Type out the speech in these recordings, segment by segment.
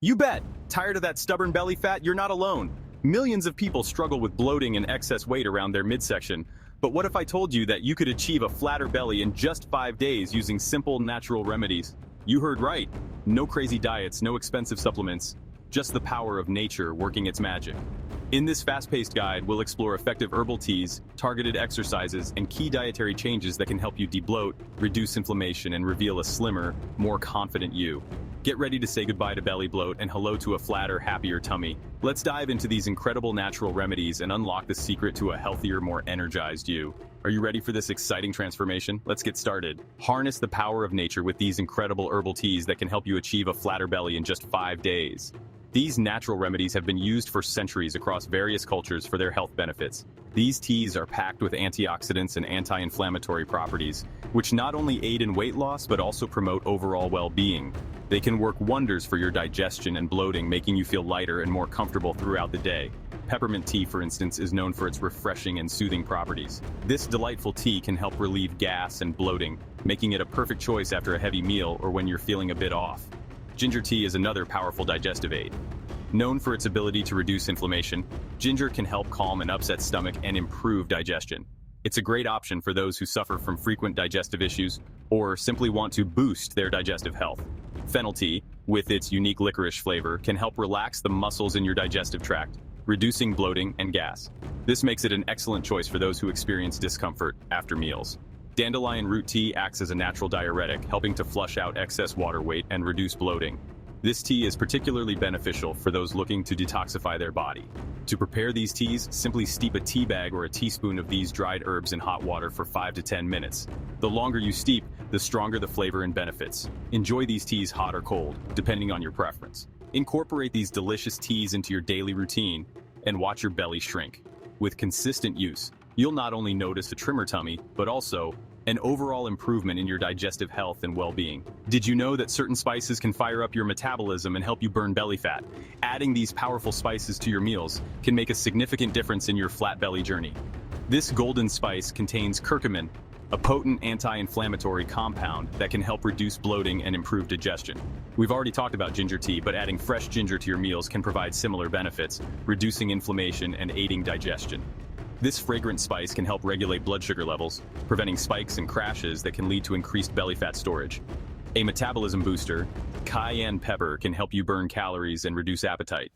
You bet! Tired of that stubborn belly fat? You're not alone. Millions of people struggle with bloating and excess weight around their midsection. But what if I told you that you could achieve a flatter belly in just 5 days using simple, natural remedies? You heard right. No crazy diets, no expensive supplements. Just the power of nature working its magic. In this fast-paced guide, we'll explore effective herbal teas, targeted exercises, and key dietary changes that can help you debloat, reduce inflammation, and reveal a slimmer, more confident you. Get ready to say goodbye to belly bloat and hello to a flatter, happier tummy. Let's dive into these incredible natural remedies and unlock the secret to a healthier, more energized you. Are you ready for this exciting transformation? Let's get started. Harness the power of nature with these incredible herbal teas that can help you achieve a flatter belly in just 5 days. These natural remedies have been used for centuries across various cultures for their health benefits. These teas are packed with antioxidants and anti-inflammatory properties, which not only aid in weight loss but also promote overall well-being. They can work wonders for your digestion and bloating, making you feel lighter and more comfortable throughout the day. Peppermint tea, for instance, is known for its refreshing and soothing properties. This delightful tea can help relieve gas and bloating, making it a perfect choice after a heavy meal or when you're feeling a bit off. Ginger tea is another powerful digestive aid. Known for its ability to reduce inflammation, ginger can help calm an upset stomach and improve digestion. It's a great option for those who suffer from frequent digestive issues or simply want to boost their digestive health. Fennel tea, with its unique licorice flavor, can help relax the muscles in your digestive tract, reducing bloating and gas. This makes it an excellent choice for those who experience discomfort after meals. Dandelion root tea acts as a natural diuretic, helping to flush out excess water weight and reduce bloating. This tea is particularly beneficial for those looking to detoxify their body. To prepare these teas, simply steep a tea bag or a teaspoon of these dried herbs in hot water for 5 to 10 minutes. The longer you steep, the stronger the flavor and benefits. Enjoy these teas hot or cold, depending on your preference. Incorporate these delicious teas into your daily routine and watch your belly shrink. With consistent use, you'll not only notice a trimmer tummy, but also an overall improvement in your digestive health and well-being. Did you know that certain spices can fire up your metabolism and help you burn belly fat? Adding these powerful spices to your meals can make a significant difference in your flat belly journey. This golden spice contains curcumin, a potent anti-inflammatory compound that can help reduce bloating and improve digestion. We've already talked about ginger tea, but adding fresh ginger to your meals can provide similar benefits, reducing inflammation and aiding digestion. This fragrant spice can help regulate blood sugar levels, preventing spikes and crashes that can lead to increased belly fat storage. A metabolism booster, cayenne pepper can help you burn calories and reduce appetite.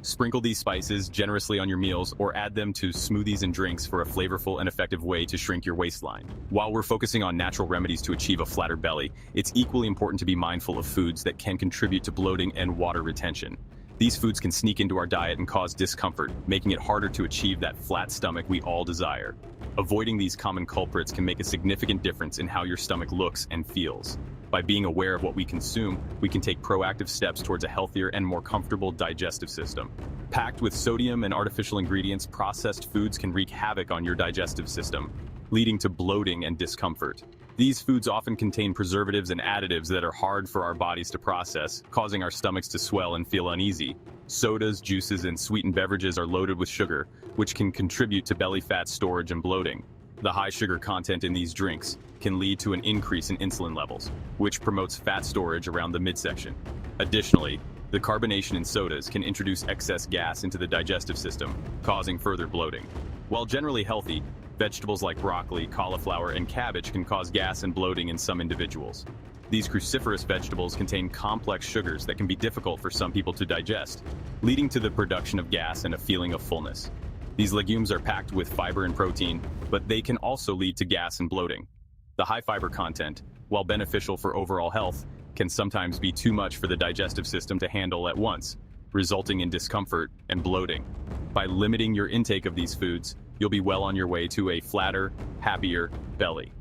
Sprinkle these spices generously on your meals or add them to smoothies and drinks for a flavorful and effective way to shrink your waistline. While we're focusing on natural remedies to achieve a flatter belly, it's equally important to be mindful of foods that can contribute to bloating and water retention. These foods can sneak into our diet and cause discomfort, making it harder to achieve that flat stomach we all desire. Avoiding these common culprits can make a significant difference in how your stomach looks and feels. By being aware of what we consume, we can take proactive steps towards a healthier and more comfortable digestive system. Packed with sodium and artificial ingredients, processed foods can wreak havoc on your digestive system, leading to bloating and discomfort. These foods often contain preservatives and additives that are hard for our bodies to process, causing our stomachs to swell and feel uneasy. Sodas, juices, and sweetened beverages are loaded with sugar, which can contribute to belly fat storage and bloating. The high sugar content in these drinks can lead to an increase in insulin levels, which promotes fat storage around the midsection. Additionally, the carbonation in sodas can introduce excess gas into the digestive system, causing further bloating. While generally healthy, vegetables like broccoli, cauliflower, and cabbage can cause gas and bloating in some individuals. These cruciferous vegetables contain complex sugars that can be difficult for some people to digest, leading to the production of gas and a feeling of fullness. These legumes are packed with fiber and protein, but they can also lead to gas and bloating. The high fiber content, while beneficial for overall health, can sometimes be too much for the digestive system to handle at once, resulting in discomfort and bloating. By limiting your intake of these foods, you'll be well on your way to a flatter, happier belly.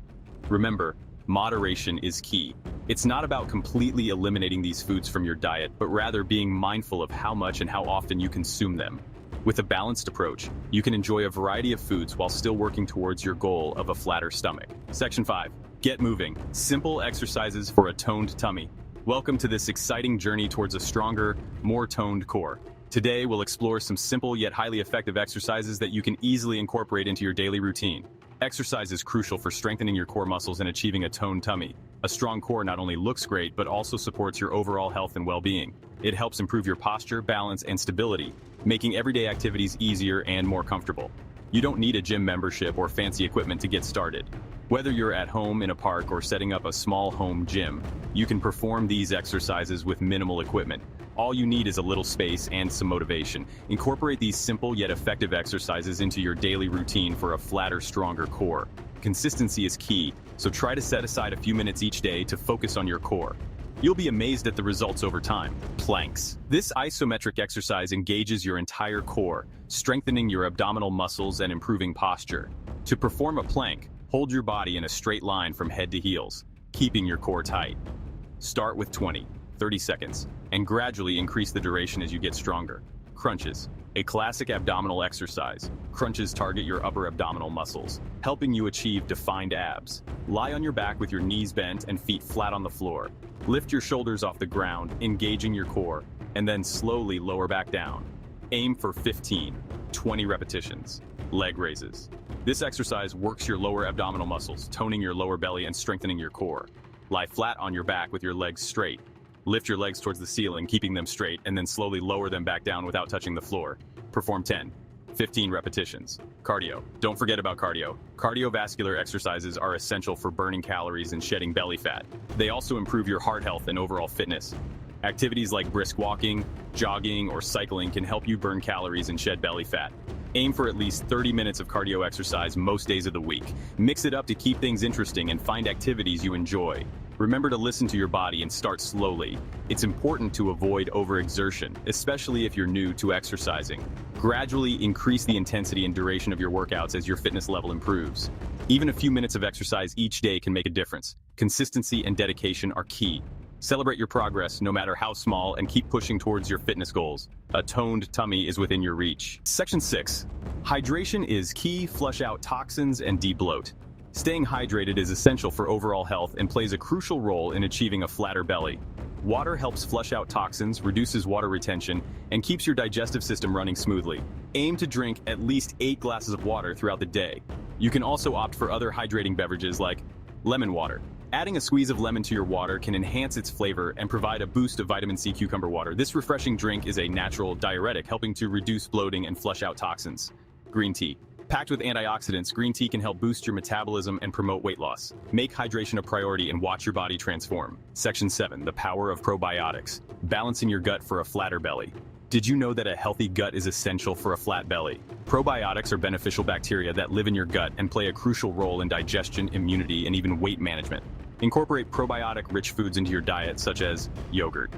Remember, moderation is key. It's not about completely eliminating these foods from your diet, but rather being mindful of how much and how often you consume them. With a balanced approach, you can enjoy a variety of foods while still working towards your goal of a flatter stomach. Section 5. Get moving. Simple exercises for a toned tummy. Welcome to this exciting journey towards a stronger, more toned core. Today, we'll explore some simple yet highly effective exercises that you can easily incorporate into your daily routine. Exercise is crucial for strengthening your core muscles and achieving a toned tummy. A strong core not only looks great, but also supports your overall health and well-being. It helps improve your posture, balance, and stability, making everyday activities easier and more comfortable. You don't need a gym membership or fancy equipment to get started. Whether you're at home in a park or setting up a small home gym, you can perform these exercises with minimal equipment. All you need is a little space and some motivation. Incorporate these simple yet effective exercises into your daily routine for a flatter, stronger core. Consistency is key, so try to set aside a few minutes each day to focus on your core. You'll be amazed at the results over time. Planks. This isometric exercise engages your entire core, strengthening your abdominal muscles and improving posture. To perform a plank, hold your body in a straight line from head to heels, keeping your core tight. Start with 20-30 seconds, and gradually increase the duration as you get stronger. Crunches. A classic abdominal exercise. Crunches target your upper abdominal muscles, helping you achieve defined abs. Lie on your back with your knees bent and feet flat on the floor. Lift your shoulders off the ground, engaging your core, and then slowly lower back down. Aim for 15-20 repetitions. Leg raises. This exercise works your lower abdominal muscles, toning your lower belly and strengthening your core. Lie flat on your back with your legs straight. Lift your legs towards the ceiling, keeping them straight, and then slowly lower them back down without touching the floor. Perform 10-15 repetitions. Cardio. Don't forget about cardio. Cardiovascular exercises are essential for burning calories and shedding belly fat. They also improve your heart health and overall fitness. Activities like brisk walking, jogging, or cycling can help you burn calories and shed belly fat. Aim for at least 30 minutes of cardio exercise most days of the week. Mix it up to keep things interesting and find activities you enjoy. Remember to listen to your body and start slowly. It's important to avoid overexertion, especially if you're new to exercising. Gradually increase the intensity and duration of your workouts as your fitness level improves. Even a few minutes of exercise each day can make a difference. Consistency and dedication are key. Celebrate your progress, no matter how small, and keep pushing towards your fitness goals. A toned tummy is within your reach. Section 6. Hydration is key. Flush out toxins and de-bloat. Staying hydrated is essential for overall health and plays a crucial role in achieving a flatter belly. Water helps flush out toxins, reduces water retention, and keeps your digestive system running smoothly. Aim to drink at least 8 glasses of water throughout the day. You can also opt for other hydrating beverages like lemon water. Adding a squeeze of lemon to your water can enhance its flavor and provide a boost of vitamin C cucumber water. This refreshing drink is a natural diuretic, helping to reduce bloating and flush out toxins. Green tea. Packed with antioxidants, green tea can help boost your metabolism and promote weight loss. Make hydration a priority and watch your body transform. Section 7. The power of probiotics. Balancing your gut for a flatter belly. Did you know that a healthy gut is essential for a flat belly? Probiotics are beneficial bacteria that live in your gut and play a crucial role in digestion, immunity, and even weight management. Incorporate probiotic-rich foods into your diet, such as yogurt.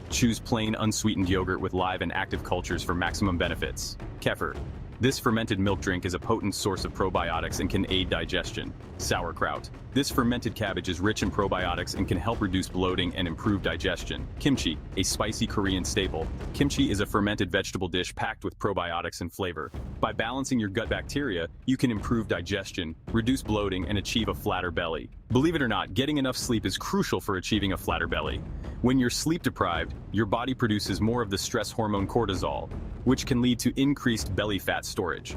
Choose plain, unsweetened yogurt with live and active cultures for maximum benefits. Kefir. This fermented milk drink is a potent source of probiotics and can aid digestion. Sauerkraut. This fermented cabbage is rich in probiotics and can help reduce bloating and improve digestion. Kimchi, a spicy Korean staple. Kimchi is a fermented vegetable dish packed with probiotics and flavor. By balancing your gut bacteria, you can improve digestion, reduce bloating, and achieve a flatter belly. Believe it or not, getting enough sleep is crucial for achieving a flatter belly. When you're sleep deprived, your body produces more of the stress hormone cortisol, which can lead to increased belly fat storage.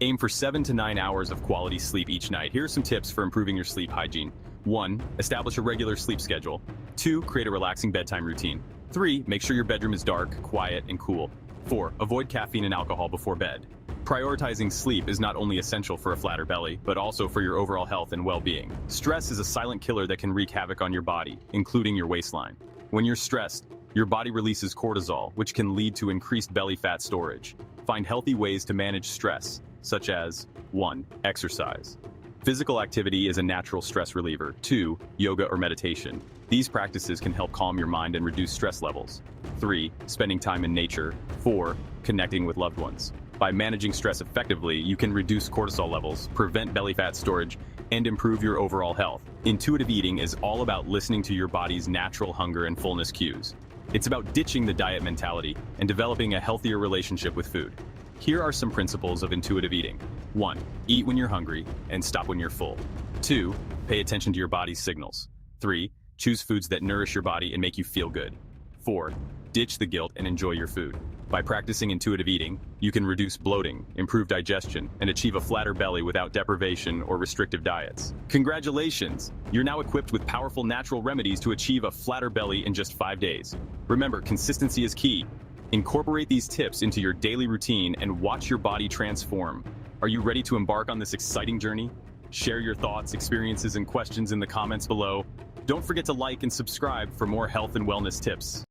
Aim for 7 to 9 hours of quality sleep each night. Here are some tips for improving your sleep hygiene. 1. Establish a regular sleep schedule. 2. Create a relaxing bedtime routine. 3. Make sure your bedroom is dark, quiet, and cool. 4. Avoid caffeine and alcohol before bed. Prioritizing sleep is not only essential for a flatter belly, but also for your overall health and well-being. Stress is a silent killer that can wreak havoc on your body, including your waistline. When you're stressed, your body releases cortisol, which can lead to increased belly fat storage. Find healthy ways to manage stress, such as 1. Exercise. Physical activity is a natural stress reliever. 2. Yoga or meditation. These practices can help calm your mind and reduce stress levels. 3. Spending time in nature. 4. Connecting with loved ones. By managing stress effectively, you can reduce cortisol levels, prevent belly fat storage, and improve your overall health. Intuitive eating is all about listening to your body's natural hunger and fullness cues. It's about ditching the diet mentality and developing a healthier relationship with food. Here are some principles of intuitive eating. 1. Eat when you're hungry and stop when you're full. 2. Pay attention to your body's signals. 3. Choose foods that nourish your body and make you feel good. 4. Ditch the guilt and enjoy your food. By practicing intuitive eating, you can reduce bloating, improve digestion, and achieve a flatter belly without deprivation or restrictive diets. Congratulations! You're now equipped with powerful natural remedies to achieve a flatter belly in just 5 days. Remember, consistency is key. Incorporate these tips into your daily routine and watch your body transform. Are you ready to embark on this exciting journey? Share your thoughts, experiences, and questions in the comments below. Don't forget to like and subscribe for more health and wellness tips.